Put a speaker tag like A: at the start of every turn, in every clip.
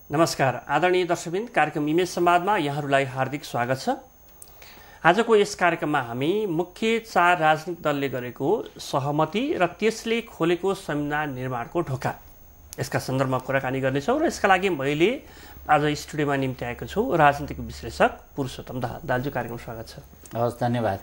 A: नमस्कार आदरणीय दर्शकवृन्द, कार्यक्रम इमेज संवादमा यहाँहरूलाई हार्दिक स्वागत छ। आजको यस कार्यक्रममा हामी मुख्य 4 राजनीतिक दलले गरेको सहमति र त्यसले खोलेको संविधान निर्माणको ढोका यसका सन्दर्भमा कुराकानी गर्नेछौँ र यसका लागि मैले आज स्टुडियोमा निम्ति आएको छु राजनीतिक विश्लेषक पुरुषोत्तम दाहाल। दाजुको कार्यक्रम स्वागत छ।
B: हवस्, धन्यवाद।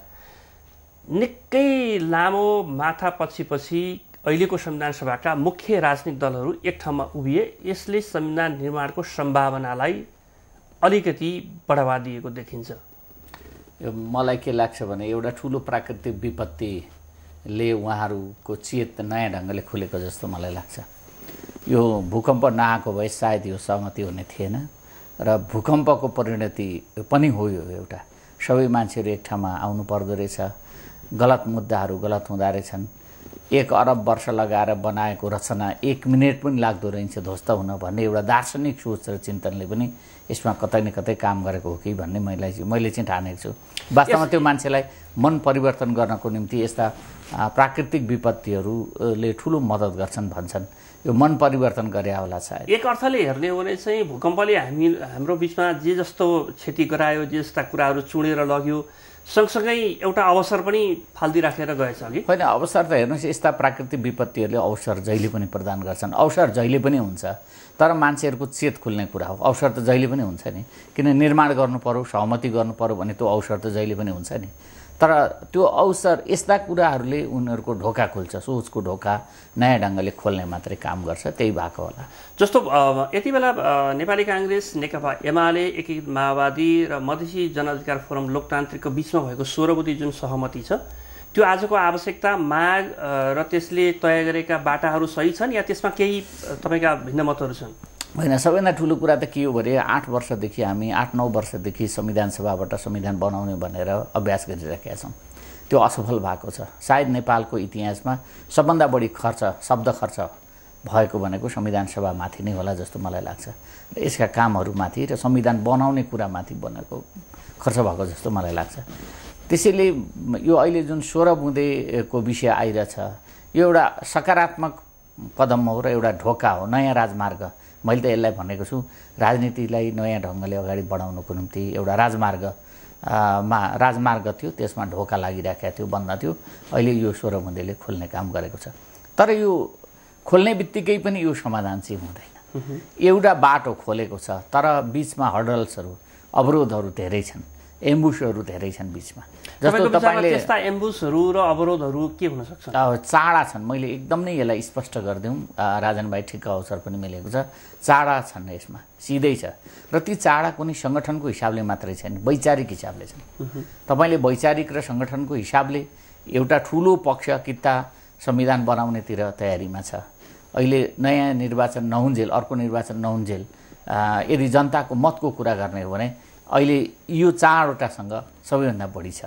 A: निकै लामो माथा पछि अहिलेको संविधान सभाका मुख्य राजनीतिक दलहरू एक ठाउँमा उभिए यसले संविधान निर्माणको सम्भावनालाई अलिकति बढावा दिएको देखिन्छ।
B: यो मलाई के लाग्छ भने एउटा ठुलो प्राकृतिक विपत्तिले उहाँहरूको चेत नयाँ ढङ्गले खुलेको जस्तो मलाई लाग्छ। यो भूकम्प नआएको भए सायद यो सहमति हुने थिएन र भूकम्पको परिणति पनि हो। यो एउटा सबै मान्छेहरू एक ठाउँमा आउनु पर्दो रहेछ। गलत मुद्दाहरू गलत हुँदो रहेछन्। 1 अरब वर्ष लगाएर बनाएको रचना 1 मिनेट पनि लाग्दो रहेछ ध्वस्त हुन भन्ने एउटा दार्शनिक सोच र चिन्तनले पनि यसमा कतै न कतै काम गरेको हो कि भन्ने मैले चाहिँ ठानेको छु। वास्तवमा त्यो मान्छेलाई मन परिवर्तन गर्नको निम्ति यस्ता प्राकृतिक विपत्तिहरूले ठुलो मद्दत गर्छन् भन्छन्। यो मन परिवर्तन गरे होला सायद।
A: एक अर्थले हेर्ने हो भने चाहिँ भूकम्पले हाम्रो बिचमा जे जस्तो क्षति गरायो, जे जस्ता कुराहरू चुडेर लग्यो, सँगसँगै एउटा अवसर पनि फाल्दिराखेर गएछ कि
B: होइन। अवसर त हेर्नुहोस्, यस्ता प्राकृतिक विपत्तिहरूले अवसर जहिले पनि प्रदान गर्छन्। अवसर जहिले पनि हुन्छ, तर मान्छेहरूको चेत खुल्ने कुरा हो। अवसर त जहिले पनि हुन्छ नि, किन निर्माण गर्नु पर्यो, सहमति गर्नु पर्यो भने त्यो अवसर त जहिले पनि हुन्छ नि। तर त्यो अवसर यस्ता कुराहरूले उनीहरूको ढोका खुल्छ, सोचको ढोका नयाँ ढङ्गले खोल्ने मात्रै काम गर्छ। त्यही भएको होला।
A: जस्तो यति बेला नेपाली काङ्ग्रेस, नेकपा एमाले, एकीकृत माओवादी र मधेसी जनअधिकार फोरम लोकतान्त्रिकको बिचमा भएको 16 बुँदे जुन सहमति छ, त्यो आजको आवश्यकता, माग र त्यसले तय गरेका बाटाहरू सही छन् या त्यसमा केही तपाईँका भिन्न मतहरू छन्?
B: होइन, सबैभन्दा ठुलो कुरा त के हो भने 8 वर्षदेखि हामी 8-9 वर्षदेखि संविधान सभाबाट संविधान बनाउने भनेर अभ्यास गरिरहेका छौँ। त्यो असफल भएको छ। सायद नेपालको इतिहासमा सबभन्दा बढी शब्द खर्च भएको भनेको संविधान सभामाथि नै होला जस्तो मलाई लाग्छ। र यसका कामहरूमाथि र संविधान बनाउने कुरामाथि बनेको खर्च भएको जस्तो मलाई लाग्छ। त्यसैले यो अहिले जुन 16 बुँदेको विषय आइरहेछ, यो एउटा सकारात्मक कदम हो र एउटा ढोका हो, नयाँ राजमार्ग। मैले त यसलाई भनेको छु, राजनीतिलाई नयाँ ढङ्गले अगाडि बढाउनको निम्ति एउटा राजमार्ग थियो, त्यसमा ढोका लागिराखेको थियो, बन्द थियो। अहिले यो 16 बुँदेले खोल्ने काम गरेको छ। तर यो खोल्ने बित्तिकै पनि यो समाधान चाहिँ हुँदैन। एउटा बाटो खोलेको छ, तर बिचमा हर्डल्सहरू, अवरोधहरू धेरै छन्, एम्बुसहरू धेरै छन् बिचमा।
A: जस्तो तपाईँले त्यस्ता एम्बुसहरू र अवरोधहरू के हुन सक्छ?
B: चाडा छन्। मैले एकदम नै यसलाई स्पष्ट गरिदिउँ, राजन भाइ ठिक्क अवसर पनि मिलेको छ। चाडा छन्, यसमा सिधै छ। र ती चाडा कुनै सङ्गठनको हिसाबले मात्रै छैन, वैचारिक हिसाबले छन्। तपाईँले वैचारिक र सङ्गठनको हिसाबले एउटा ठुलो पक्ष किता संविधान बनाउनेतिर तयारीमा छ। अहिले नयाँ निर्वाचन नहुन्जेल, अर्को निर्वाचन नहुन्जेल यदि जनताको मतको कुरा गर्ने हो भने अहिले यो 4वटासँग सबैभन्दा बढी छ।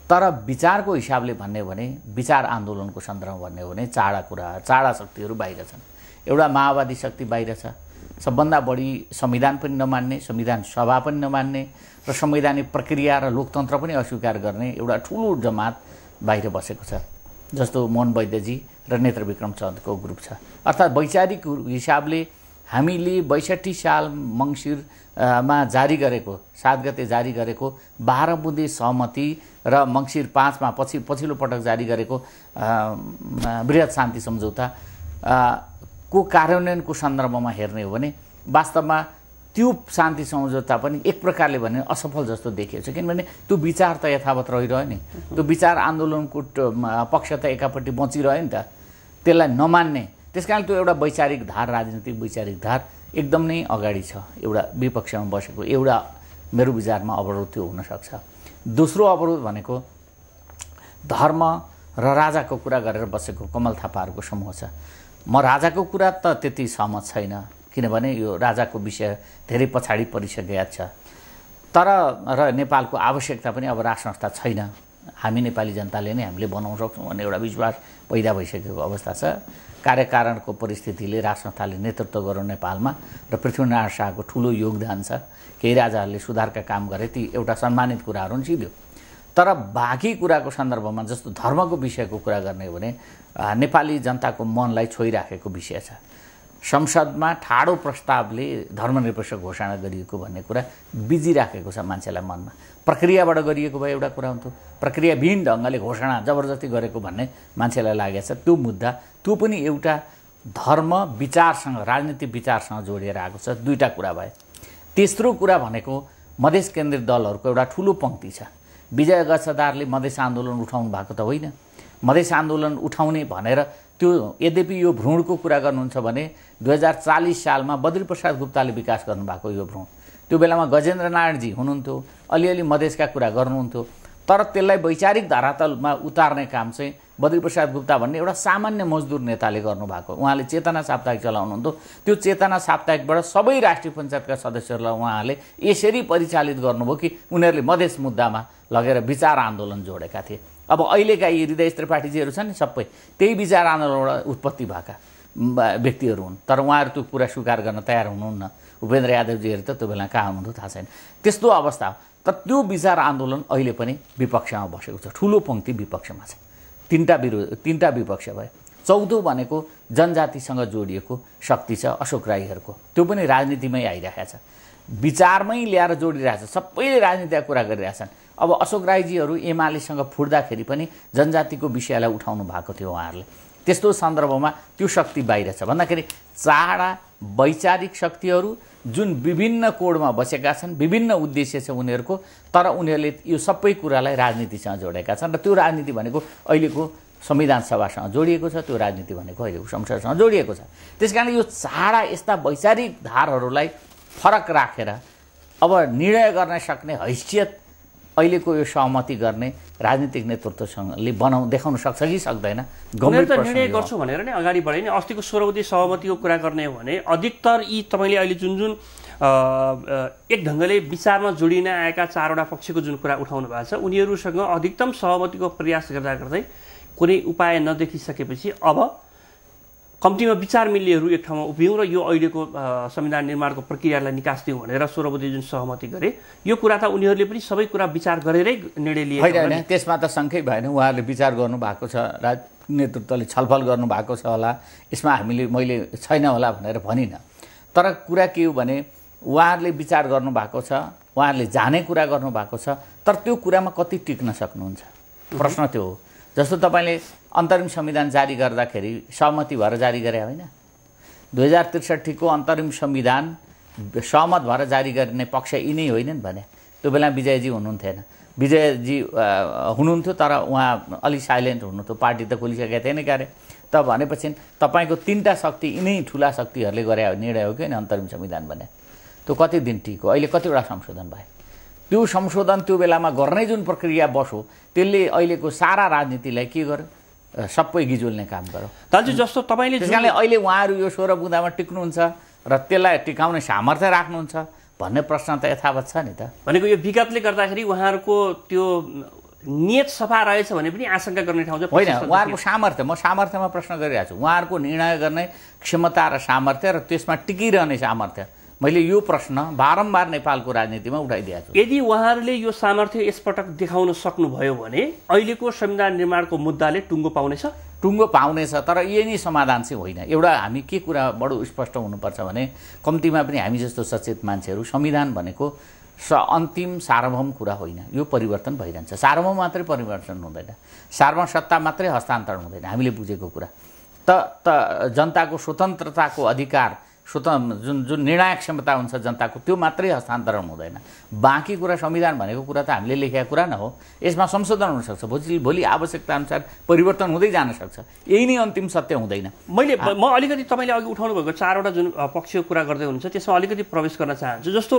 B: तर विचारको हिसाबले भन्ने हो भने, विचार आन्दोलनको सन्दर्भमा भन्ने हो भने चाडा शक्तिहरू बाहिर छन्। एउटा माओवादी शक्ति बाहिर छ, सबभन्दा बढी संविधान पनि नमान्ने, संविधान सभा पनि नमान्ने र संवैधानिक प्रक्रिया र लोकतन्त्र पनि अस्वीकार गर्ने एउटा ठुलो जमात बाहिर बसेको छ, जस्तो मोहन वैद्यजी र नेत्रविक्रम चन्दको ग्रुप छ। अर्थात् वैचारिक हिसाबले हामीले 62 साल मङ्सिरमा जारी गरेको, 7 गते जारी गरेको 12 बुँदे सहमति र मङ्सिर 5 मा पछिल्लो पटक जारी गरेको वृहत शान्ति सम्झौता को कार्यान्वयनको सन्दर्भमा हेर्ने हो भने वास्तवमा त्यो शान्ति सम्झौता पनि एक प्रकारले भने असफल जस्तो देखिएको छ। किनभने त्यो विचार त यथावत रहिरह्यो नि, त्यो विचार आन्दोलनको पक्ष त एकापट्टि बचिरह्यो नि त, त्यसलाई नमान्ने। त्यसकारण त्यो एउटा वैचारिक धार, राजनीतिक वैचारिक धार एकदम नै अगाडि छ। एउटा विपक्षमा बसेको एउटा मेरो विचारमा अवरोध त्यो हुनसक्छ। दोस्रो अवरोध भनेको धर्म र राजाको कुरा गरेर बसेको कमल थापाहरूको समूह छ। म राजाको कुरा त त्यति सहमत छैन, किनभने यो राजाको विषय धेरै पछाडि परिसकेको छ। तर र नेपालको आवश्यकता पनि अब राज संस्था छैन, हामी नेपाली जनताले नै हामीले बनाउन सक्छौँ भन्ने एउटा विश्वास पैदा भइसकेको अवस्था छ। कार्यकारणको परिस्थितिले राज संस्थाले नेतृत्व गर्नु नेपालमा र पृथ्वीनारायण शाहको ठुलो योगदान छ। केही राजाहरूले सुधारका काम गरे, ती एउटा सम्मानित कुराहरू पनि सिध्यो। तर बाँकी कुराको सन्दर्भमा जस्तो धर्मको विषयको कुरा गर्ने हो भने नेपाली जनताको मनलाई छोइराखेको विषय छ। संसदमा ठाडो प्रस्तावले धर्मनिरपेक्ष घोषणा गरिएको भन्ने कुरा बिजिराखेको छ मान्छेलाई मनमा। प्रक्रियाबाट गरिएको भए एउटा कुरा हुन्थ्यो, प्रक्रियाविहीन ढङ्गले घोषणा जबरजस्ती गरेको भन्ने मान्छेलाई लागेको छ। त्यो मुद्दा त्यो पनि एउटा धर्म विचारसँग राजनीतिक विचारसँग जोडिएर आएको छ। दुईटा कुरा भए। तेस्रो कुरा भनेको मधेस केन्द्रित दलहरूको एउटा ठुलो पङ्क्ति छ। विजय गच्छदारले मधेस आन्दोलन उठाउनु भएको त होइन। मधेस आन्दोलन उठाउने भनेर त्यो यद्यपि यो भ्रूणको कुरा गर्नुहुन्छ भने 2040 सालमा बद्रीप्रसाद गुप्ताले विकास गर्नुभएको यो भ्रूण, त्यो बेलामा गजेन्द्र नारायणजी हुनुहुन्थ्यो, अलिअलि मधेसका कुरा गर्नुहुन्थ्यो, तर त्यसलाई वैचारिक धरातलमा उतार्ने काम चाहिँ बद्रीप्रसाद गुप्ता भन्ने एउटा सामान्य मजदुर नेताले गर्नुभएको। उहाँले चेतना साप्ताहिक चलाउनुहुन्थ्यो। त्यो चेतना साप्ताहिकबाट सबै राष्ट्रिय पञ्चायतका सदस्यहरूलाई उहाँले यसरी परिचालित गर्नुभयो कि उनीहरूले मधेस मुद्दामा लगेर विचार आन्दोलन जोडेका थिए। अब अहिलेका यी हृदय त्रिपाठीजीहरू छन् नि, सबै त्यही विचार आन्दोलनबाट उत्पत्ति भएका व्यक्तिहरू हुन्, तर उहाँहरू त्यो कुरा स्वीकार गर्न तयार हुनुहुन्न। उपेन्द्र यादवजीहरू त त्यो बेला कहाँ हुनुहुन्थ्यो थाहा छैन। त्यस्तो अवस्था, तर त्यो विचार आन्दोलन अहिले पनि विपक्षमा बसेको छ। ठुलो पङ्क्ति विपक्षमा छ। तीनटा विपक्ष भए। चौथो भनेको जनजातिसँग जोडिएको शक्ति छ अशोक राईहरूको, त्यो पनि राजनीतिमै आइरहेको छ, विचारमै ल्याएर जोडिरहेछ। सबैले राजनीतिका कुरा गरिरहेछन्। अब अशोक राईजीहरू एमालेसँग फुट्दाखेरि पनि जनजातिको विषयलाई उठाउनु भएको थियो उहाँहरूले। त्यस्तो सन्दर्भमा त्यो शक्ति बाहिर छ भन्दाखेरि चाडा वैचारिक शक्तिहरू जुन विभिन्न कोडमा बसेका छन्, विभिन्न उद्देश्य छ उनीहरूको, तर उनीहरूले यो सबै कुरालाई राजनीतिसँग जोडेका छन्। र त्यो राजनीति भनेको अहिलेको संविधान सभासँग जोडिएको छ, त्यो राजनीति भनेको अहिलेको संसदसँग जोडिएको छ। त्यसकारण यो चाडा यस्ता वैचारिक धारहरूलाई फरक राखेर अब निर्णय गर्न सक्ने हैसियत अहिलेको यो सहमति गर्ने राजनीतिक नेतृत्वसँगले देखाउन सक्छ कि सक्दैन?
A: गम्भीर त निर्णय गर्छु भनेर नै अगाडि बढे नि। अस्तिको 16 बुँदे सहमतिको कुरा गर्ने हो भने अधिकतर यी तपाईँले अहिले जुन एक ढङ्गले विचारमा जोडिन आएका 4वटा पक्षको जुन कुरा उठाउनु भएको छ, उनीहरूसँग अधिकतम सहमतिको प्रयास गर्दा गर्दै कुनै उपाय नदेखिसकेपछि अब कम्तीमा विचार मिल्नेहरू एक ठाउँमा उभियौँ र यो अहिलेको संविधान निर्माणको प्रक्रियालाई निकास दिउँ भनेर 16 बुँदे जुन सहमति गरे, यो कुरा त उनीहरूले पनि सबै कुरा विचार गरेरै निर्णय लिए
B: होइन। त्यसमा त शङ्कै भएन। उहाँहरूले विचार गर्नुभएको छ, नेतृत्वले छलफल गर्नुभएको छ होला, यसमा मैले छैन होला भनेर भनिनँ। तर कुरा के हो भने उहाँहरूले विचार गर्नुभएको छ, उहाँहरूले जाने कुरा गर्नुभएको छ, तर त्यो कुरामा कति टिक्न सक्नुहुन्छ प्रश्न त्यो हो। जस्तो तपाईँले अन्तरिम संविधान जारी गर्दाखेरि सहमति भएर जारी गरे होइन? 2063 को अन्तरिम संविधान सहमत भएर जारी गर्ने पक्ष यी नै होइनन् भने त्यो बेला विजयजी हुनुहुन्थेन। विजयजी हुनुहुन्थ्यो तर उहाँ अलिक साइलेन्ट हुनुहुन्थ्यो, पार्टी त खोलिसकेका थिएन क्यारे। त भनेपछि तपाईँको 3टा शक्ति यिनै ठुला शक्तिहरूले गरे निर्णय हो कि अन्तरिम संविधान भने त्यो कति दिन टिक्यो? अहिले कतिवटा संशोधन भए? त्यो संशोधन त्यो बेलामा गर्ने जुन प्रक्रिया बस्यो त्यसले अहिलेको सारा राजनीतिलाई के गर्यो? सबै गिजोल्ने काम गर्यो।
A: दाजु जस्तो तपाईँले
B: त्यसकारणले अहिले उहाँहरू यो 16 बुँदामा टिक्नुहुन्छ र त्यसलाई टिकाउने सामर्थ्य राख्नुहुन्छ भन्ने प्रश्न त यथावत छ नि त।
A: भनेको यो विगतले गर्दाखेरि उहाँहरूको त्यो नियत सफा रहेछ भने पनि आशंका गर्ने ठाउँ चाहिँ
B: होइन। उहाँहरूको सामर्थ्य, म सामर्थ्यमा प्रश्न गरिरहेको छु। उहाँहरूको निर्णय गर्ने क्षमता र सामर्थ्य र त्यसमा टिकिरहने सामर्थ्य, मैले यो प्रश्न बारम्बार नेपालको राजनीतिमा उठाइदिएको छु।
A: यदि उहाँहरूले यो सामर्थ्य यसपटक देखाउन सक्नुभयो भने अहिलेको संविधान निर्माणको मुद्दाले टुङ्गो पाउनेछ?
B: टुङ्गो पाउनेछ, तर यही नै समाधान चाहिँ होइन। एउटा हामी के कुरा बडो स्पष्ट हुनुपर्छ भने कम्तीमा पनि हामी जस्तो सचेत मान्छेहरू, संविधान भनेको अन्तिम सार्वभौम कुरा होइन, यो परिवर्तन भइरहन्छ। सार्वभौम मात्रै परिवर्तन हुँदैन, सार्वभौम सत्ता मात्रै हस्तान्तरण हुँदैन हामीले बुझेको कुरा। त जनताको स्वतन्त्रताको अधिकार, जुन निर्णायक क्षमता हुन्छ जनताको, त्यो मात्रै हस्तान्तरण हुँदैन। बाँकी कुरा संविधान भनेको कुरा त हामीले लेखेका कुरा न हो, यसमा संशोधन हुनसक्छ, भोलि आवश्यकता अनुसार परिवर्तन हुँदै जान सक्छ, यही नै अन्तिम सत्य हुँदैन।
A: म अलिकति तपाईँले अघि उठाउनु भएको 4वटा जुन पक्षको कुरा गर्दै हुनुहुन्छ त्यसमा अलिकति प्रवेश गर्न चाहन्छु। जस्तो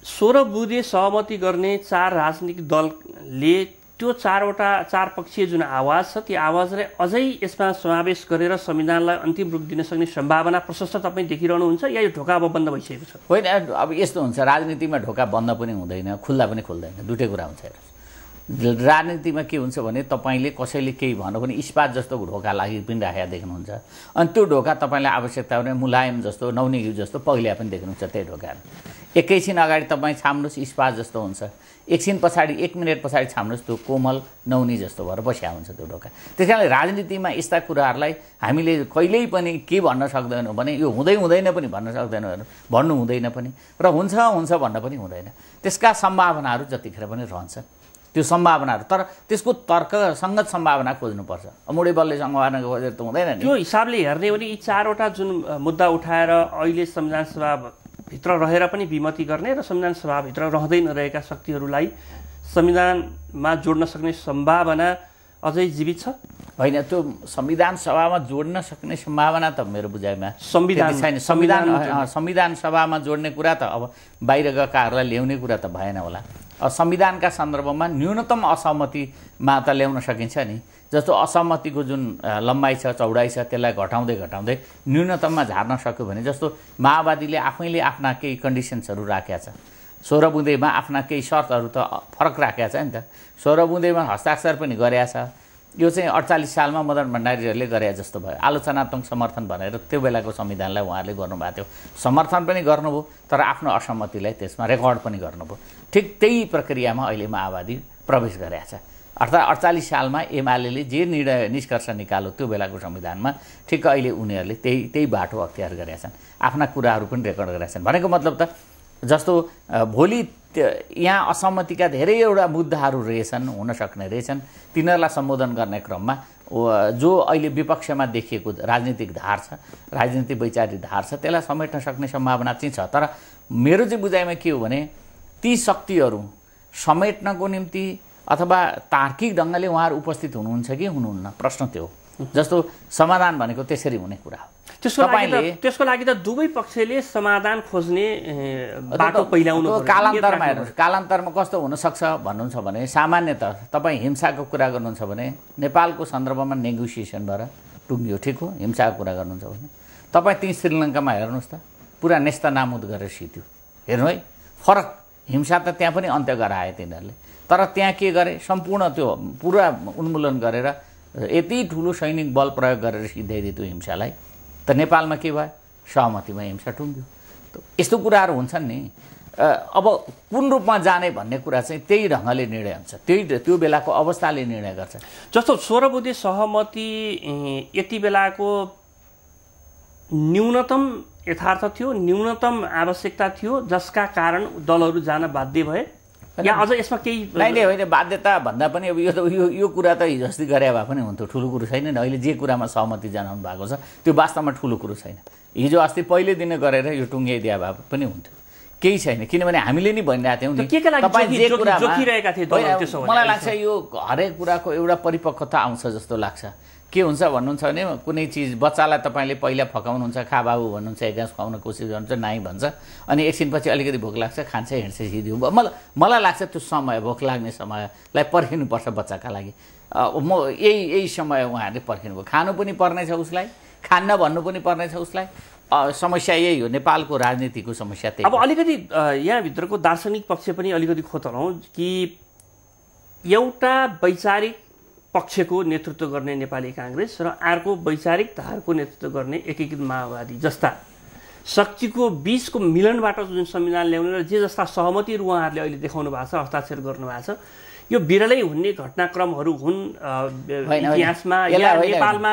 A: 16 बुँदे सहमति गर्ने 4 राजनीतिक दलले त्यो 4 पक्षीय जुन आवाज छ त्यो आवाजलाई अझै यसमा समावेश गरेर संविधानलाई अन्तिम रूप दिन सक्ने सम्भावना प्रशस्त तपाईँ देखिरहनुहुन्छ या यो ढोका अब बन्द भइसकेको छ?
B: होइन, अब यस्तो हुन्छ, राजनीतिमा ढोका बन्द पनि हुँदैन, खुल्दा पनि खुल्दैन, दुईटै कुरा हुन्छ। राजनीतिमा के हुन्छ भने तपाईँले कसैले केही भन्नु पनि इस्पात जस्तो ढोका लागि पनि राखेका देख्नुहुन्छ अनि त्यो ढोका तपाईँलाई आवश्यकता भने मुलायम जस्तो नौनी घिउ जस्तो पहिला पनि देख्नुहुन्छ त्यही ढोकाहरू एकैछिन अगाडि तपाईँ छाम्नुहोस् इस्पात जस्तो हुन्छ एकछिन पछाडि 1 मिनट पछाडि छाम्नुहोस् त्यो कोमल नौनी जस्तो भएर बस्या हुन्छ त्यो ढोका त्यस कारणले राजनीतिमा यस्ता कुराहरूलाई हामीले कहिल्यै पनि के भन्न सक्दैनौँ भने यो हुँदैन पनि भन्न सक्दैनौँ भन्नु हुँदैन पनि र हुन्छ भन्न पनि हुँदैन त्यसका सम्भावनाहरू जतिखेर पनि रहन्छ त्यो सम्भावनाहरू तर त्यसको तर्कसङ्गत सम्भावना खोज्नुपर्छ मुडे बलले सम्भावना खोजेर त हुँदैन नि
A: त्यो हिसाबले हेर्ने हो भने यी 4वटा जुन मुद्दा उठाएर अहिले संविधान सभा भित्र रहेर पनि विमति गर्ने र संविधान सभाभित्र रहँदै नरहेका शक्तिहरूलाई संविधानमा जोड्न सक्ने सम्भावना अझै जीवित छ
B: होइन त्यो संविधान सभामा जोड्न सक्ने सम्भावना त मेरो बुझाइमा
A: छैन
B: संविधान सभामा जोड्ने कुरा त अब बाहिर गएकाहरूलाई ल्याउने कुरा त भएन होला संविधानका सन्दर्भमा न्यूनतम असहमतिमा त ल्याउन सकिन्छ नि जस्तो असहमतिको जुन लम्बाइ छ चौडाइ छ त्यसलाई घटाउँदै न्यूनतममा झार्न सक्यो भने जस्तो माओवादीले आफैले आफ्ना केही कन्डिसन्सहरू राखेका छ 16 बुँदेमा आफ्ना केही शर्तहरू त फरक राखेका छ नि त 16 बुँदेमा हस्ताक्षर पनि गरेका छ यो चाहिँ 48 सालमा मदन भण्डारीहरूले गरे जस्तो भयो आलोचनात्मक समर्थन भनेर त्यो बेलाको संविधानलाई उहाँहरूले गर्नुभएको थियो समर्थन पनि गर्नुभयो तर आफ्नो असहमतिलाई त्यसमा रेकर्ड पनि गर्नुभयो ठिक त्यही प्रक्रियामा अहिले माओवादी प्रवेश गरेका छ अर्थात् 48 सालमा एमाले जे निर्णय निष्कर्ष निकाल्यो त्यो बेलाको संविधानमा ठिक अहिले उनीहरूले त्यही बाटो अख्तियार गरेका छन् आफ्ना कुराहरू पनि रेकर्ड गरेका छन् भनेको मतलब त जस्तो भोलि यहाँ असहमतिका धेरैवटा मुद्दाहरू रहेछन् हुन सक्ने रहेछन् तिनीहरूलाई सम्बोधन गर्ने क्रममा जो अहिले विपक्षमा देखिएको राजनीतिक धार छ राजनीतिक वैचारिक धार छ त्यसलाई समेट्न सक्ने सम्भावना चाहिँ छ तर मेरो चाहिँ बुझाइमा के हो भने ती शक्तिहरू समेट्नको निम्ति अथवा तार्किक ढङ्गले उहाँहरू उपस्थित हुनुहुन्छ कि हुनुहुन्न प्रश्न त्यो हो जस्तो समाधान भनेको त्यसरी हुने कुरा हो
A: त्यसको लागि त दुवै पक्षले समाधान खोज्ने बाटो पहिल्याउनु
B: कालान्तरमा हेर्नुहोस् कालान्तरमा कस्तो हुनसक्छ भन्नुहुन्छ भने सामान्यतः तपाईँ हिंसाको कुरा गर्नुहुन्छ भने नेपालको सन्दर्भमा नेगोसिएसन भएर टुङ्गियो ठिक हो हिंसाको कुरा गर्नुहुन्छ भने तपाईँ त्यही श्रीलङ्कामा हेर्नुहोस् त पुरा नेस्तनाबुद गरेर सित्यो हेर्नु है फरक हिंसा त त्यहाँ पनि अन्त्य गराए तिनीहरूले तर त्यहाँ के गरे सम्पूर्ण त्यो पुरा उन्मूलन गरेर यति ठुलो सैनिक बल प्रयोग गरेर सिधाइदियो त्यो हिंसालाई त नेपालमा के भयो सहमतिमा हिंसा टुङ्ग्यो यस्तो कुराहरू हुन्छन् नि अब कुन रूपमा जाने भन्ने कुरा चाहिँ त्यही ढङ्गले निर्णय हुन्छ त्यो बेलाको अवस्थाले निर्णय गर्छ
A: जस्तो 16 बुँदे सहमति यति बेलाको न्यूनतम यथार्थ थियो न्यूनतम आवश्यकता थियो जसका कारण दलहरू जान बाध्य भए या अझ यसमा केही
B: होइन बाध्यता भन्दा पनि अब यो कुरा त हिजोअस्ति गरे भए पनि हुन्थ्यो ठुलो कुरो छैन नि अहिले जे कुरामा सहमति जनाउनु भएको छ त्यो वास्तवमा ठुलो कुरो छैन हिजो अस्ति पहिले दिन गरेर यो टुङ्ग्याइदिया भए पनि हुन्थ्यो केही छैन किनभने हामीले नि भनिरहेको थियौँ मलाई लाग्छ यो हरेक कुराको एउटा परिपक्वता आउँछ जस्तो लाग्छ के हुन्छ भन्नुहुन्छ भने कुनै चिज बच्चालाई तपाईँले पहिला फकाउनुहुन्छ खा बाबु भन्नुहुन्छ एकास खुवाउन कोसिस गर्नुहुन्छ नाइ भन्छ अनि एकछिनपछि अलिकति भोक लाग्छ खान्छ हिँड्छ सिधियो मलाई लाग्छ त्यो समय भोक लाग्ने समयलाई पर्खिनुपर्छ बच्चाका लागि म यही समय उहाँहरूले पर्खिनुभयो खानु पनि पर्नेछ उसलाई खान्न भन्नु पनि पर्नेछ उसलाई समस्या यही हो नेपालको राजनीतिको समस्या त्यही
A: अब अलिकति यहाँभित्रको दार्शनिक पक्ष पनि अलिकति खोतलौँ कि एउटा वैचारिक पक्षको नेतृत्व गर्ने नेपाली काङ्ग्रेस र अर्को वैचारिक धारको नेतृत्व गर्ने एकीकृत माओवादी जस्ता शक्तिको बीचको मिलनबाट जुन संविधान ल्याउने र जे जस्ता सहमतिहरू उहाँहरूले अहिले देखाउनु भएको छ हस्ताक्षर गर्नुभएको छ यो बिरलै हुने घटनाक्रमहरू हुन् इतिहासमा या नेपालमा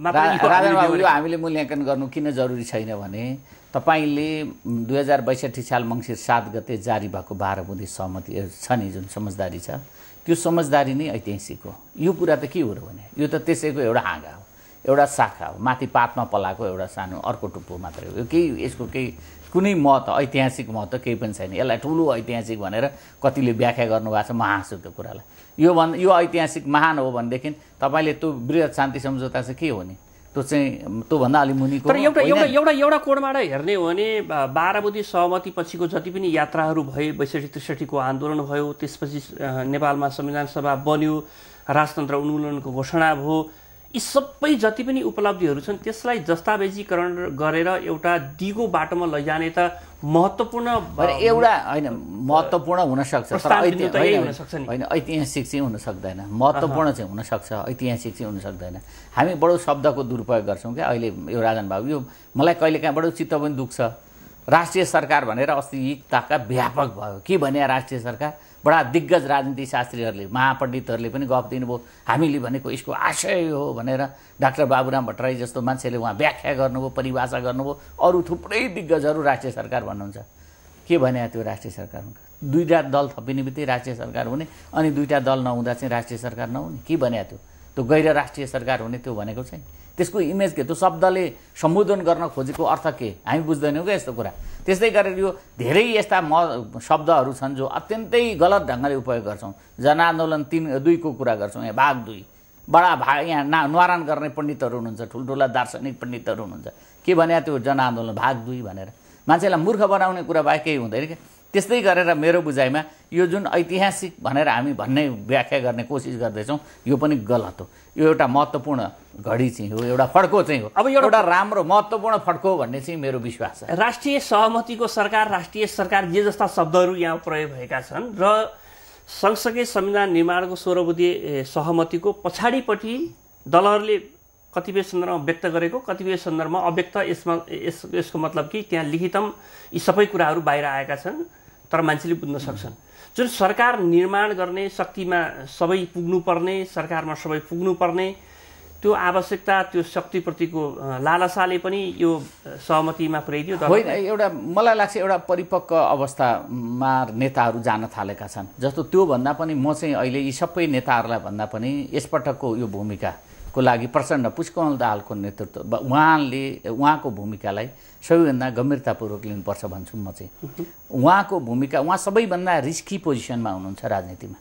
B: मात्र हामीले मूल्याङ्कन गर्नु किन जरुरी छैन भने तपाईँले 2062 साल मङ्सिर 7 गते जारी भएको 12 बुँदे सहमति छ नि जुन समझदारी छ त्यो समझदारी नै ऐतिहासिक हो यो कुरा त के हो र भने यो त त्यसैको एउटा हाँगा हो एउटा शाखा हो माथि पातमा पलाएको एउटा सानो अर्को टुप्पो मात्रै हो यो केही यसको केही कुनै महत्त्व ऐतिहासिक महत्त्व केही पनि छैन यसलाई ठुलो ऐतिहासिक भनेर कतिले व्याख्या गर्नुभएको छ म हाँस्छु त्यो कुरालाई यो ऐतिहासिक महान हो भनेदेखि तपाईँले त्यो वृहत शान्ति सम्झौता चाहिँ के हो नि त्यो चाहिँ त्योभन्दा अलि मुनिको
A: तर एउटा कोणबाट हेर्ने हो भने 12 बुँदे सहमति पछिको जति पनि यात्राहरू भए 62-63 को आन्दोलन भयो त्यसपछि नेपालमा संविधान सभा बन्यो राजतन्त्र उन्मूलनको घोषणा भयो यी सबै जति पनि उपलब्धिहरू छन् त्यसलाई दस्तावेजीकरण गरेर एउटा दिगो बाटोमा लैजाने त महत्त्वपूर्ण
B: एउटा होइन महत्त्वपूर्ण हुनसक्छ तर
A: होइन
B: ऐतिहासिक चाहिँ हुन सक्दैन महत्त्वपूर्ण चाहिँ हुनसक्छ ऐतिहासिक चाहिँ हुन सक्दैन हामी बडो शब्दको दुरुपयोग गर्छौँ क्या अहिले यो राजन बाबु यो मलाई कहिलेकाहीँ बडो चित्त पनि दुख्छ राष्ट्रिय सरकार भनेर अस्ति ताका व्यापक भयो के भने राष्ट्रिय सरकार बडा दिग्गज राजनीति शास्त्रीहरूले महापण्डितहरूले पनि गफ दिनुभयो हामीले भनेको यसको आशय हो भनेर डाक्टर बाबुराम भट्टराई जस्तो मान्छेले उहाँ व्याख्या गर्नुभयो परिभाषा गर्नुभयो अरू थुप्रै दिग्गजहरू राष्ट्रिय सरकार भन्नुहुन्छ के भने त्यो राष्ट्रिय सरकार दुईटा दल थपिने बित्तिकै राष्ट्रिय सरकार हुने अनि दुईटा दल नहुँदा चाहिँ राष्ट्रिय सरकार नहुने के भने त्यो गैर राष्ट्रिय सरकार हुने त्यो भनेको चाहिँ त्यसको इमेज के त्यो शब्दले सम्बोधन गर्न खोजेको अर्थ के हामी बुझ्दैनौँ क्या यस्तो कुरा त्यस्तै गरेर यो धेरै यस्ता शब्दहरू छन् जो अत्यन्तै गलत ढङ्गले उपयोग गर्छौँ जनआन्दोलन 2 को कुरा गर्छौँ यहाँ भाग 2 बडा भाग यहाँ निवारण गर्ने पण्डितहरू हुनुहुन्छ ठुल्ठुला दार्शनिक पण्डितहरू हुनुहुन्छ के भने त्यो जनआन्दोलन भाग 2 भनेर मान्छेलाई मूर्ख बनाउने कुरा बाहेक केही हुँदैन क्या त्यस्तै गरेर मेरो बुझाइमा यो जुन ऐतिहासिक भनेर हामी भन्ने व्याख्या गर्ने कोसिस गर्दैछौँ यो पनि गलत हो यो एउटा महत्त्वपूर्ण घडी चाहिँ हो एउटा फड्को चाहिँ हो अब एउटा राम्रो महत्त्वपूर्ण फड्को भन्ने चाहिँ मेरो विश्वास छ
A: राष्ट्रिय सहमतिको सरकार राष्ट्रिय सरकार जे जस्ता शब्दहरू यहाँ प्रयोग भएका छन् र सँगसँगै संविधान निर्माणको 16 बुँदे सहमतिको पछाडिपट्टि दलहरूले कतिपय सन्दर्भमा व्यक्त गरेको कतिपय सन्दर्भमा अव्यक्त यसको मतलब कि त्यहाँ लिखितम यी सबै कुराहरू बाहिर आएका छन् तर मान्छेले बुझ्न सक्छन् जुन सरकार निर्माण गर्ने शक्तिमा सबै पुग्नुपर्ने सरकारमा सबै पुग्नुपर्ने त्यो आवश्यकता त्यो शक्तिप्रतिको लालसाले पनि यो सहमतिमा पुर्याइदियो
B: होइन एउटा मलाई लाग्छ एउटा परिपक्व अवस्थामा नेताहरू जान थालेका छन् जस्तो त्यो भन्दा पनि म चाहिँ अहिले यी सबै नेताहरूलाई भन्दा पनि यसपटकको यो भूमिकाको लागि प्रचण्ड पुष्पकमल दाहालको नेतृत्व उहाँको भूमिकालाई सबैभन्दा गम्भीरतापूर्वक लिनुपर्छ भन्छु म चाहिँ उहाँको भूमिका उहाँ सबैभन्दा रिस्की पोजिसनमा हुनुहुन्छ राजनीतिमा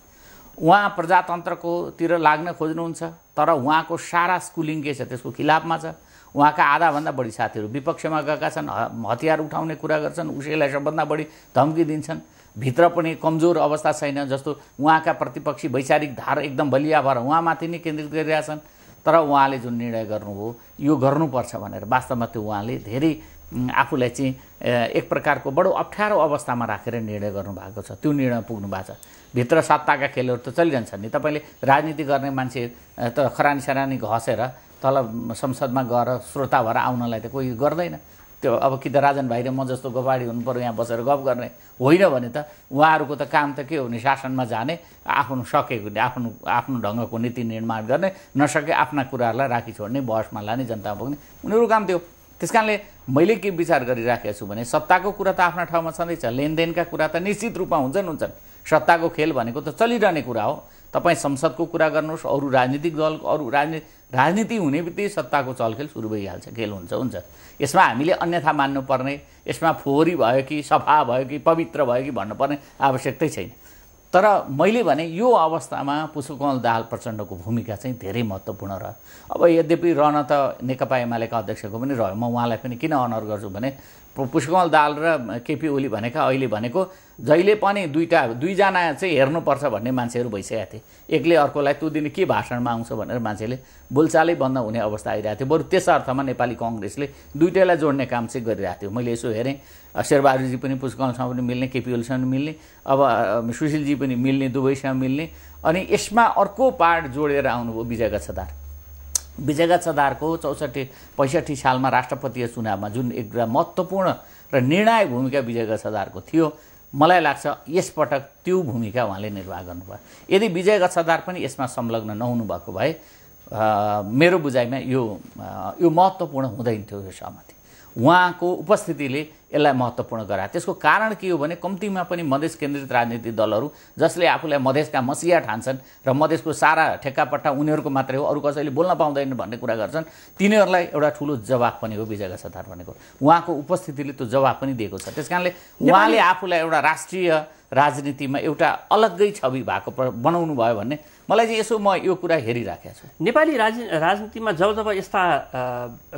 B: उहाँ प्रजातन्त्रकोतिर लाग्न खोज्नुहुन्छ तर उहाँको सारा स्कुलिङ के छ त्यसको खिलाफमा छ उहाँका आधाभन्दा बढी साथीहरू विपक्षमा गएका छन् हतियार उठाउने कुरा गर्छन् उसैलाई सबभन्दा बढी धम्की दिन्छन् भित्र पनि कमजोर अवस्था छैन जस्तो उहाँका प्रतिपक्षी वैचारिक धार एकदम बलिया भएर उहाँमाथि नै केन्द्रित गरिरहेछन् तर उहाँले जुन निर्णय गर्नुभयो यो गर्नुपर्छ भनेर वास्तवमा त्यो उहाँले धेरै आफूलाई चाहिँ एक प्रकारको बडो अप्ठ्यारो अवस्थामा राखेर निर्णय गर्नुभएको छ त्यो निर्णय पुग्नु भएको छ भित्र सत्ताका खेलहरू त चलिरहन्छन् नि तपाईँले राजनीति गर्ने मान्छे त खरानी सरानी घसेर तल संसदमा गएर श्रोता भएर आउनलाई त कोही गर्दैन त्यो अब कि त राजन भाइ र म जस्तो गवाडी हुनु पर्यो यहाँ बसेर गफ गर्ने होइन भने त उहाँहरूको त काम त के हो भने शासनमा जाने आफ्नो सकेको आफ्नो ढङ्गको नीति निर्माण गर्ने नसके आफ्ना कुराहरूलाई राखी छोड्ने बहसमा लाने जनतामा पुग्ने उनीहरूको काम त्यो त्यस कारणले मैले के विचार गरिराखेको छु भने सत्ताको कुरा त आफ्ना ठाउँमा छँदैछ लेनदेनका कुरा त निश्चित रूपमा हुन्छन् सत्ताको खेल भनेको त चलिरहने कुरा हो तपाईँ संसदको कुरा गर्नुहोस् अरू राजनीतिक दलको अरू राजनीति हुने बित्तिकै सत्ताको चलखेल सुरु भइहाल्छ खेल हुन्छ यसमा हामीले अन्यथा मान्नुपर्ने यसमा फोहोरी भयो कि सफा भयो कि पवित्र भयो कि भन्नुपर्ने आवश्यकतै छैन तर मैले भने यो अवस्थामा पुष्पकमल दाहाल प्रचण्डको भूमिका चाहिँ धेरै महत्त्वपूर्ण रह्यो अब यद्यपि रहन त नेकपा एमालेका अध्यक्षको पनि रह्यो म उहाँलाई पनि किन अनर गर्छु भने पुष्पकमल दाहाल र केपी ओली भनेका अहिले भनेको जहिले पनि दुईजना चाहिँ हेर्नुपर्छ भन्ने मान्छेहरू भइसकेका थिए एकले अर्कोलाई त्यो दिन के भाषणमा आउँछ भनेर मान्छेले बोलचालै बन्द हुने अवस्था आइरहेको थियो बरु त्यस अर्थमा नेपाली कङ्ग्रेसले दुईटैलाई जोड्ने काम चाहिँ गरिरहेको थियो मैले यसो हेरेँ शेरबहादुरजी पनि पुष्पकमलसँग पनि मिल्ने केपी ओलीसँग पनि मिल्ने अब सुशीलजी पनि मिल्ने दुवैसँग मिल्ने अनि यसमा अर्को पार्ट जोडेर आउनुभयो विजय गच्छदारको 65 सालमा राष्ट्रपतीय चुनावमा जुन एक महत्त्वपूर्ण र निर्णायक भूमिका विजय गच्छदारको थियो मलाई लाग्छ यसपटक त्यो भूमिका उहाँले निर्वाह गर्नुभयो यदि विजय गच्छदार पनि यसमा संलग्न नहुनु भएको भए मेरो बुझाइमा यो महत्त्वपूर्ण हुँदैन थियो यो सहमति उहाँको उपस्थितिले यसलाई महत्त्वपूर्ण गरायो त्यसको कारण के हो भने कम्तीमा पनि मधेस केन्द्रित राजनीतिक दलहरू जसले आफूलाई मधेसका मसिया ठान्छन् र मधेसको सारा ठेक्कापट्टा उनीहरूको मात्रै हो अरू कसैले बोल्न पाउँदैन भन्ने कुरा गर्छन् तिनीहरूलाई एउटा ठुलो जवाफ पनि हो विजय गच्छदार भनेको उहाँको उपस्थितिले त्यो जवाफ पनि दिएको छ त्यसकारणले उहाँले आफूलाई एउटा राष्ट्रिय राजनीतिमा एउटा अलग्गै छवि भएको बनाउनु भयो भन्ने मलाई चाहिँ यसो म यो कुरा हेरिराखेको छु
A: नेपाली राजनीतिमा जब यस्ता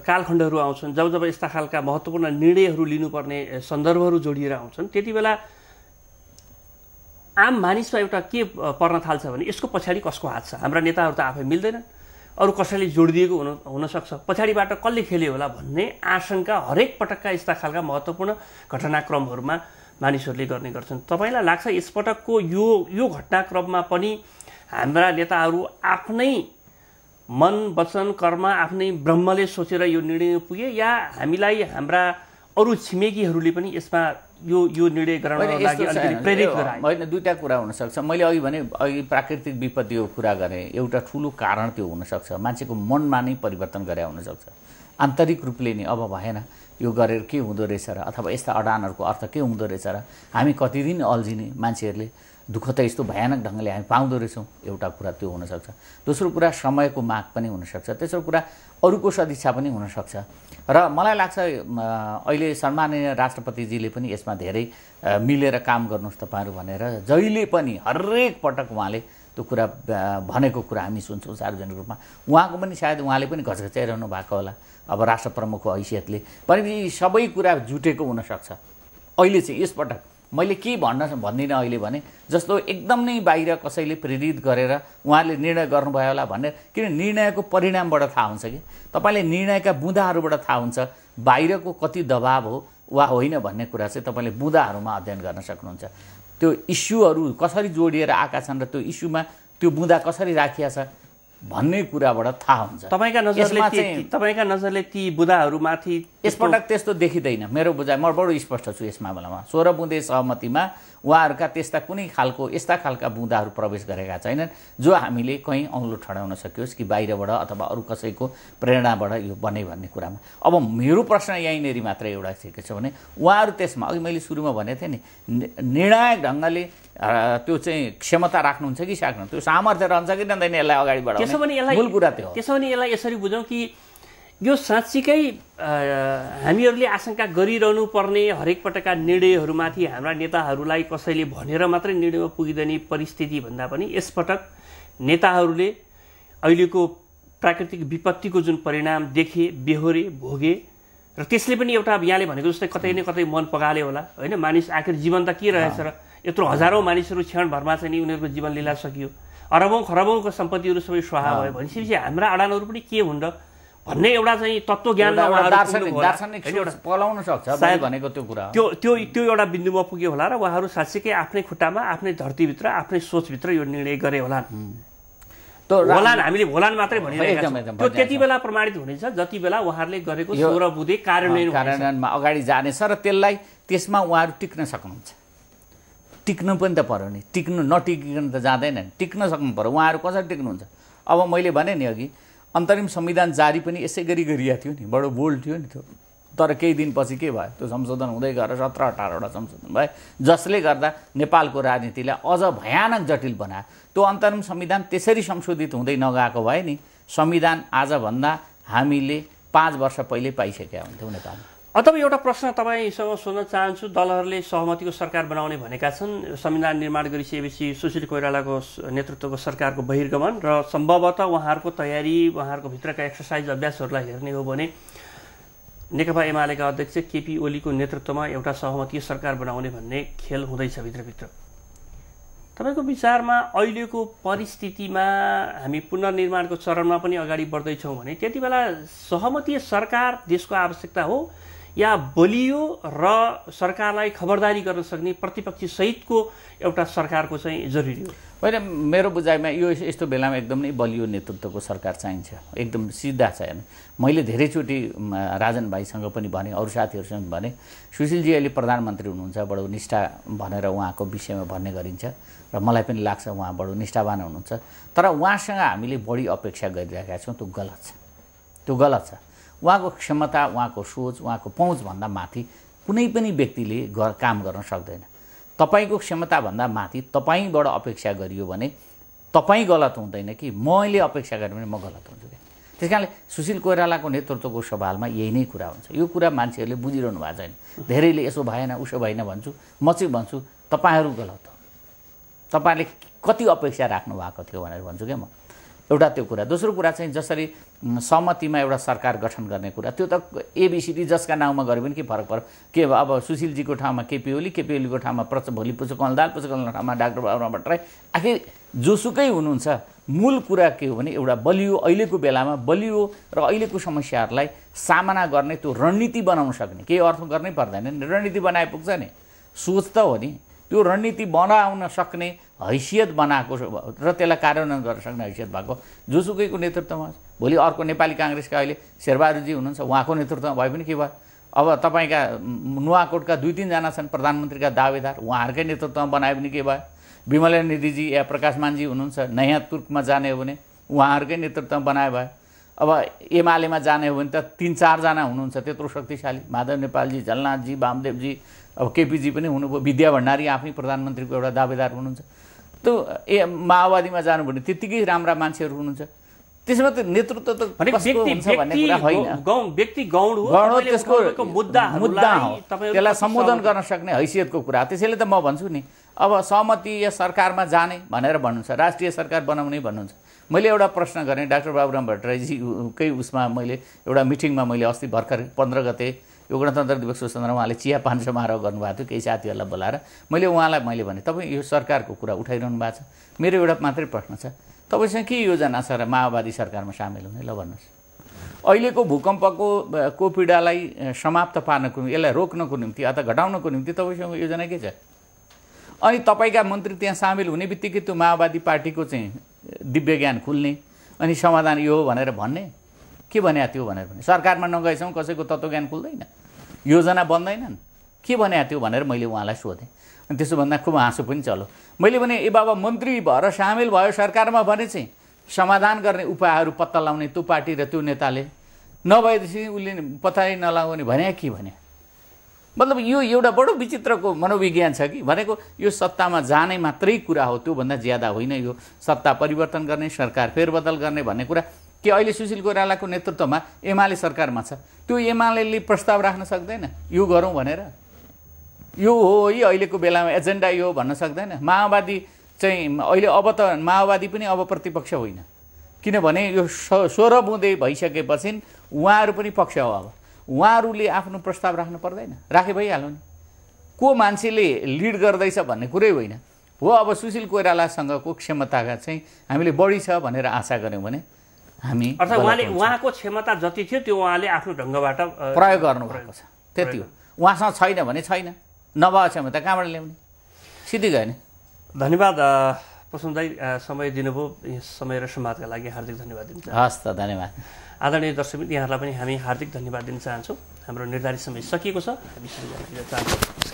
A: कालखण्डहरू आउँछन् जब यस्ता खालका महत्त्वपूर्ण निर्णयहरू लिनुपर्ने सन्दर्भहरू जोडिएर आउँछन् त्यति बेला आम मानिसमा एउटा के पर्न थाल्छ भने यसको पछाडि कसको हात छ हाम्रा नेताहरू त आफै मिल्दैनन् अरू कसैले जोडिदिएको हुनसक्छ, पछाडिबाट कसले खेल्यो होला भन्ने आशंका हरेक पटकका यस्ता खालका महत्त्वपूर्ण घटनाक्रमहरूमा मानिसहरूले गर्ने गर्छन्। तपाईँलाई लाग्छ यसपटकको यो घटनाक्रममा पनि हाम्रा नेताहरू आफ्नै मन वचन कर्म आफ्नै ब्रह्मले सोचेर यो निर्णय पुगे या हामीलाई हाम्रा अरू छिमेकीहरूले पनि यसमा यो निर्णय गराउनको लागि अलिकति प्रेरित गराए?
B: होइन, दुईवटा कुरा हुनसक्छ। मैले अघि प्राकृतिक विपत्तिको कुरा गरेँ, एउटा ठुलो कारण त्यो हुनसक्छ, मान्छेको मनमा नै परिवर्तन गरे हुनसक्छ। आन्तरिक रूपले नि अब भएन यो गरेर के हुँदो रहेछ र, अथवा यस्ता अडानहरूको अर्थ के हुँदो रहेछ र, हामी कति दिन अल्झिने मान्छेहरूले, दुःख त यस्तो भयानक ढङ्गले हामी पाउँदो रहेछौँ, एउटा कुरा त्यो हुनसक्छ। दोस्रो कुरा समयको माग पनि हुनसक्छ। तेस्रो कुरा अरूको सदिच्छा पनि हुनसक्छ। र मलाई लाग्छ अहिले सम्माननीय राष्ट्रपतिजीले पनि यसमा धेरै मिलेर काम गर्नुहोस् तपाईँहरू भनेर जहिले पनि हरेक पटक उहाँले त्यो कुरा भनेको कुरा हामी सुन्छौँ सार्वजनिक रूपमा। उहाँको पनि सायद उहाँले पनि घचघच्याइरहनु भएको होला अब राष्ट्र प्रमुखको हैसियतले पनि, सबै कुरा जुटेको हुनसक्छ। अहिले चाहिँ यसपटक मैले के भन्दिनँ अहिले भने जस्तो एकदम नै बाहिर कसैले प्रेरित गरेर उहाँले निर्णय गर्नुभयो होला भनेर, किन निर्णयको परिणामबाट थाहा हुन्छ कि तपाईँले निर्णयका बुँदाहरूबाट थाहा हुन्छ बाहिरको कति दबाब हो वा होइन भन्ने कुरा चाहिँ तपाईँले बुँदाहरूमा अध्ययन गर्न सक्नुहुन्छ। त्यो इस्युहरू कसरी जोडिएर आएका छन् र त्यो इस्युमा त्यो बुँदा कसरी राखिया छ भन्ने कुराबाट थाहा हुन्छ।
A: तपाईँका नजरले ती बुँदाहरूमाथि
B: यसपटक त्यस्तो देखिँदैन। मेरो बुझाइ, म बडो स्पष्ट छु यस मामलामा। 16 बुँदे सहमतिमा उहाँहरूका त्यस्ता कुनै यस्ता खालका बुँदाहरू प्रवेश गरेका छैनन् जो हामीले कहीँ औँलो ठडाउन सकियोस् कि बाहिरबाट अथवा अरू कसैको प्रेरणाबाट यो बने भन्ने कुरामा। अब मेरो प्रश्न यहीँनेरि मात्र एउटा के छ भने उहाँहरू त्यसमा अघि मैले सुरुमा भनेको थिएँ नि, निर्णायक ढङ्गले त्यो चाहिँ क्षमता राख्नुहुन्छ कि सक्नुहुन्छ, त्यो सामर्थ्य रहन्छ कि रहँदैन यसलाई अगाडि बढाउने, मूल कुरा त्यो हो।
A: त्यसो भने यसलाई यसरी बुझौँ कि यो साँच्चीकै हामीहरूले आशंका गरिरहनु पर्ने हरेक पटकका निर्णयहरूमाथि हाम्रा नेताहरूलाई कसैले भनेर मात्रै निर्णयमा पुगिदिने परिस्थिति भन्दा पनि यसपटक नेताहरूले अहिलेको प्राकृतिक विपत्तिको जुन परिणाम देखे, बेहोरे, भोगे र त्यसले पनि एउटा यहाँले भनेको जस्तै कतै न कतै मन पगाल्यो होला होइन। मानिस आखिर जीवन त के रहेछ र, यत्रो हजारौँ मानिसहरू क्षणभरमा चाहिँ नि उनीहरूको जीवन लीला सकियो, अरबौँ खरबौँको सम्पत्तिहरू सबै स्वाहा भयो भनेपछि हाम्रा अडानहरू पनि के हुन् र भन्ने एउटा चाहिँ तत्त्वज्ञान
B: पलाउन सक्छ भनेको त्यो कुरा,
A: त्यो एउटा बिन्दुमा पुग्यो होला र उहाँहरू साँच्चीकै आफ्नै खुट्टामा आफ्नै धरतीभित्र आफ्नै सोचभित्र यो निर्णय गरे होलान्। हामीले भोलान मात्रै भनिरहेका छौँ, त्यो त्यति बेला प्रमाणित हुनेछ जति बेला उहाँहरूले गरेको 16 बुँदे
B: कार्यान्वयनमा अगाडि जानेछ र त्यसमा उहाँहरू टिक्न सक्नुहुन्छ। टिक्नु पनि त पर्यो नि, नटिकिकन त जाँदैन, टिक्न सक्नु पर्यो। उहाँहरू कसरी टिक्नुहुन्छ? अब मैले भने नि अघि अन्तरिम संविधान जारी पनि यसै गरी गरिएको थियो नि, बडो बोल्ड थियो नि त्यो। तर केही दिनपछि के भयो, त्यो संशोधन हुँदै गएर 17-18वटा संशोधन भयो जसले गर्दा नेपालको राजनीतिलाई अझ भयानक जटिल बनायो। त्यो अन्तरिम संविधान त्यसरी संशोधित हुँदै नगएको भए नि संविधान आजभन्दा हामीले 5 वर्ष पहिले पाइसकेका हुन्थ्यौँ नेपालमा।
A: अथवा एउटा प्रश्न तपाईँसँग सोध्न चाहन्छु, दलहरूले सहमतिको सरकार बनाउने भनेका छन्, संविधान निर्माण गरिसकेपछि सुशील कोइरालाको नेतृत्वको सरकारको बहिर्गमन र सम्भवतः उहाँहरूको तयारी, उहाँहरूको भित्रका एक्सर्साइज अभ्यासहरूलाई हेर्ने हो भने नेकपा एमालेका अध्यक्ष केपी ओलीको नेतृत्वमा एउटा सहमतीय सरकार बनाउने भन्ने खेल हुँदैछ भित्रभित्र। तपाईँको विचारमा अहिलेको परिस्थितिमा हामी पुनर्निर्माणको चरणमा पनि अगाडि बढ्दैछौँ भने त्यति बेला सहमतीय सरकार देशको आवश्यकता हो या बलियो र सरकारलाई खबरदारी गर्न सक्ने प्रतिपक्षी सहितको एउटा सरकारको चाहिँ जरुरी हो?
B: होइन, मेरो बुझाइमा यो यस्तो बेलामा एकदम नै बलियो नेतृत्वको सरकार चाहिन्छ, एकदम सिधा छैन। मैले धेरैचोटि राजन भाइसँग पनि भने, अरू साथीहरूसँग भने, सुशीलजी अहिले प्रधानमन्त्री हुनुहुन्छ, बडो निष्ठा भनेर उहाँको विषयमा भन्ने गरिन्छ र मलाई पनि लाग्छ उहाँ बडो निष्ठावान हुनुहुन्छ। तर उहाँसँग हामीले बढी अपेक्षा गरिरहेका छौँ, त्यो गलत छ। त्यो गलत छ। उहाँको क्षमता, उहाँको सोच, उहाँको पहुँचभन्दा माथि कुनै पनि व्यक्तिले काम गर्न सक्दैन। तपाईँको क्षमताभन्दा माथि तपाईँबाट अपेक्षा गरियो भने तपाईँ गलत हुँदैन कि मैले अपेक्षा गरेँ भने म गलत हुन्छु क्या। त्यस कारणले सुशील कोइरालाको नेतृत्वको सवालमा यही नै कुरा हुन्छ। यो कुरा मान्छेहरूले बुझिरहनु भएको छैन। धेरैले यसो भएन उसो भएन भन्छु, म चाहिँ भन्छु तपाईँहरू गलत हो। तपाईँले कति अपेक्षा राख्नु भएको थियो भनेर भन्छु क्या म। एउटा त्यो कुरा। दोस्रो कुरा चाहिँ जसरी सहमतिमा एउटा सरकार गठन गर्ने कुरा, त्यो त एबिसिडी जसका नाउँमा गरे पनि के फरक पर्यो? के अब सुशीलजीको ठाउँमा केपी ओलीको ठाउँमा भोलि पुष्पकमल दाहाल ठाउँमा डाक्टर बाबुराम भट्टराई, आखिर जोसुकै हुनुहुन्छ। मूल कुरा के हो भने एउटा बलियो, अहिलेको बेलामा बलियो र अहिलेको समस्याहरूलाई सामना गर्ने त्यो रणनीति बनाउन सक्ने, केही अर्थ गर्नै पर्दैन, रणनीति बनाए पुग्छ नि, सोच त हो नि। त्यो रणनीति बनाउन सक्ने हैसियत बनाएको र त्यसलाई कार्यान्वयन गर्न सक्ने हैसियत भएको जोसुकैको नेतृत्वमा। भोलि अर्को नेपाली काङ्ग्रेसका अहिले शेरबहादुरजी हुनुहुन्छ, उहाँको नेतृत्वमा भए पनि के भयो? अब तपाईँका नुवाकोटका 2-3 जना छन् प्रधानमन्त्रीका दावेदार, उहाँहरूकै नेतृत्वमा बनायो भने के भयो? विमलेन्द्रजी या प्रकाशमानजी हुनुहुन्छ, नयाँ तुर्कमा जाने हो भने उहाँहरूकै नेतृत्वमा बनाए भयो। अब एमालेमा जाने हो भने त 3-4 जना हुनुहुन्छ त्यत्रो शक्तिशाली, माधव नेपालजी, झलनाथजी, वामदेवजी, अब केपीजी पनि हुनुभयो, विद्या भण्डारी आफै प्रधानमन्त्रीको एउटा दावेदार हुनुहुन्छ। त्यो माओवादीमा जानु भने त्यत्तिकै राम्रा मान्छेहरू हुनुहुन्छ। त्यसमा त नेतृत्व त
A: व्यक्ति गौण हो,
B: त्यसको मुद्दा हो, त्यसलाई सम्बोधन गर्न सक्ने हैसियतको कुरा। त्यसैले त म भन्छु नि, अब सहमति या सरकारमा जाने भनेर भन्नुहुन्छ, राष्ट्रिय सरकार बनाउने भन्नुहुन्छ। मैले एउटा प्रश्न गरेँ डाक्टर बाबुराम भट्टराईजीकै उसमा, मैले एउटा मिटिङमा मैले अस्ति भर्खर 15 गते यो गणतन्त्र दिवसको सन्दर्भमा उहाँले चिया पान समारोह गर्नुभएको थियो, केही साथीहरूलाई बोलाएर मैले भने तपाईँ यो सरकारको कुरा उठाइरहनु भएको छ, मेरो एउटा मात्रै प्रश्न छ, तपाईँसँग के योजना छ र माओवादी सरकारमा सामेल हुने? ल भन्नुहोस्। अहिलेको भूकम्पको पीडालाई समाप्त पार्नको निम्ति, यसलाई रोक्नको निम्ति अथवा घटाउनको निम्ति तपाईँसँग योजना के छ? अनि तपाईँका मन्त्री त्यहाँ सामेल हुने बित्तिकै त्यो माओवादी पार्टीको चाहिँ दिव्य ज्ञान खुल्ने अनि समाधान यो हो भनेर भन्ने, के भने त्यो भनेर भने सरकारमा नगएसम्म कसैको तत्त्वज्ञान खुल्दैन, योजना बन्दैनन्, के भने त्यो भनेर मैले उहाँलाई सोधेँ। अनि त्यसो भन्दा खुब हाँसो पनि चल्यो। मैले भने ए बाबा मन्त्री भएर सामेल भयो सरकारमा भने चाहिँ समाधान गर्ने उपायहरू पत्ता लगाउने त्यो पार्टी र त्यो नेताले, नभएपछि उसले पत्ता नलाउने भने के भने? मतलब यो एउटा बडो विचित्रको मनोविज्ञान छ कि, भनेको यो सत्तामा जाने मात्रै कुरा हो, त्योभन्दा ज्यादा होइन। यो सत्ता परिवर्तन गर्ने, सरकार फेरबदल गर्ने भन्ने कुरा के अहिले सुशील कोइरालाको नेतृत्वमा एमाले सरकारमा छ, त्यो एमाले प्रस्ताव राख्न सक्दैन यो गरौँ भनेर? यो हो है अहिलेको बेलामा एजेन्डा यो भन्न सक्दैन। माओवादी चाहिँ अहिले अब त माओवादी पनि अब प्रतिपक्ष होइन, किनभने यो 16 बुँदे भइसकेपछि उहाँहरू पनि पक्ष हो। अब उहाँहरूले आफ्नो प्रस्ताव राख्नु पर्दैन, राखे भइहाल्यो नि। को मान्छेले लिड गर्दैछ भन्ने कुरै होइन हो। अब सुशील कोइरालासँगको क्षमता चाहिँ हामीले बढी छ भनेर आशा गऱ्यौँ भने हामी,
A: अर्थात् उहाँको क्षमता जति थियो त्यो उहाँले आफ्नो ढङ्गबाट
B: प्रयोग गर्नुभएको छ, त्यति हो। उहाँसँग छैन भने छैन, नभए क्षमता कहाँबाट ल्याउने? सिधै गयो नि।
A: धन्यवाद प्रसन्न दाइ, समय दिनुभयो। समय र संवादका लागि हार्दिक धन्यवाद दिन्छु।
B: हस् त, धन्यवाद।
A: आदरणीय दर्शकवृन्द, यहाँहरूलाई पनि हामी हार्दिक धन्यवाद दिन चाहन्छौँ। हाम्रो निर्धारित समय सकिएको छ, हामी सुरु गर्न चाहन्छौँ।